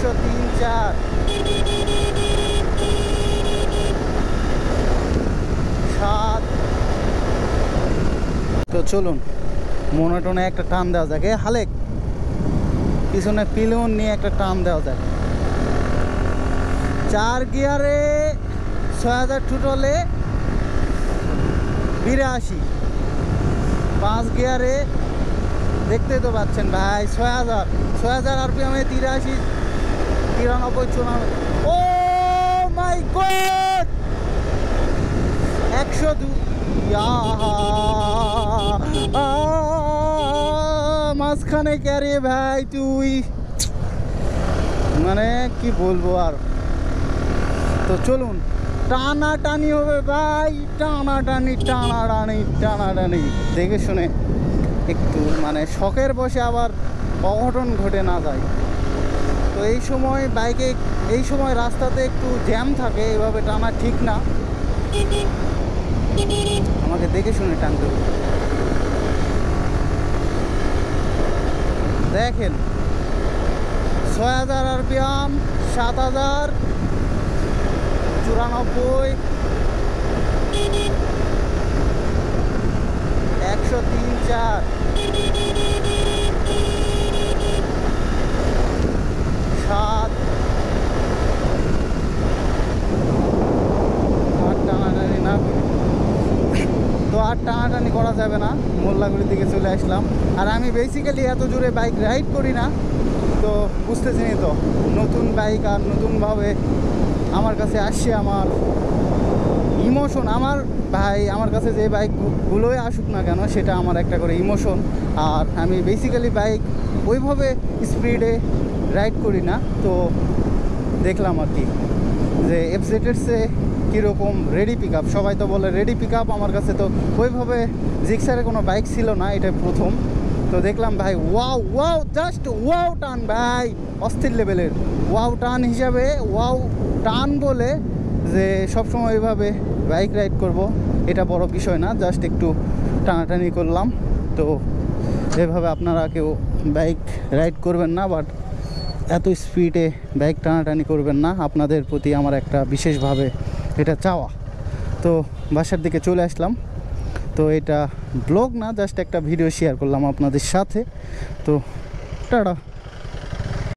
103, 4, 7। তো চলুন মোনোটোনে একটা টান দেওয়া যাক। হালেক পিছনে পিলন নিয়ে একটা টান দেওয়া যাক। 4 গিয়ারে 6000 টোটালে 82। 5 গিয়ারে দেখতে তো পাচ্ছেন ভাই 6000 আরপিএমে 83, 93, 94। ও মাই গড 102। মাঝখানে ক্যারে ভাই তুই, মানে কি বলবো আর। তো চলুন টানাটানি হবে ভাই, টানাটানি দেখে শুনে একটু, মানে শখের বসে আবার অঘটন ঘটে না যায়। তো এই সময় রাস্তাতে একটু জ্যাম থাকে, এভাবে টানা ঠিক না, আমাকে দেখে শুনে টানতে হবে। দেখেন 6000 আরপিএম, 7000, 94, 103, 4, 7। আর টানাটানি না করি তো, আর টানাটানি করা যাবে না। মোল্লাগুড়ির দিকে চলে আসলাম। আর আমি বেসিক্যালি এত জোরে বাইক রাইড করি না, তো বুঝতেছিনি তো, নতুন বাইক আর নতুনভাবে আমার কাছে আসছে। আমার ইমোশন, আমার ভাই আমার কাছে যে বাইকগুলোই আসুক না কেন, সেটা আমার একটা করে ইমোশন। আর আমি বেসিক্যালি বাইক ওইভাবে স্পিডে রাইড করি না। তো দেখলাম আর কি যে এফজেডের কীরকম রেডি পিক আপ। সবাই তো বলে রেডি পিক আপ, আমার কাছে তো ওইভাবে জিক্সারে কোনো বাইক ছিল না, এটা প্রথম। তো দেখলাম ভাই ওয়াও জাস্ট ওয়াও টান ভাই, অস্থির লেভেলের ওয়াও টান হিসাবে। ওয়াও টান বলে যে সবসময় এইভাবে বাইক রাইড করব, এটা বড় বিষয় না, জাস্ট একটু টানাটানি করলাম। তো এভাবে আপনারা কেউ বাইক রাইড করবেন না, বাট এত স্পিডে বাইক টানাটানি করবেন না, আপনাদের প্রতি আমার একটা বিশেষভাবে এটা চাওয়া। তো বাসার দিকে চলে আসলাম। তো এটা ব্লগ না, জাস্ট একটা ভিডিও শেয়ার করলাম আপনাদের সাথে। তো টাটা।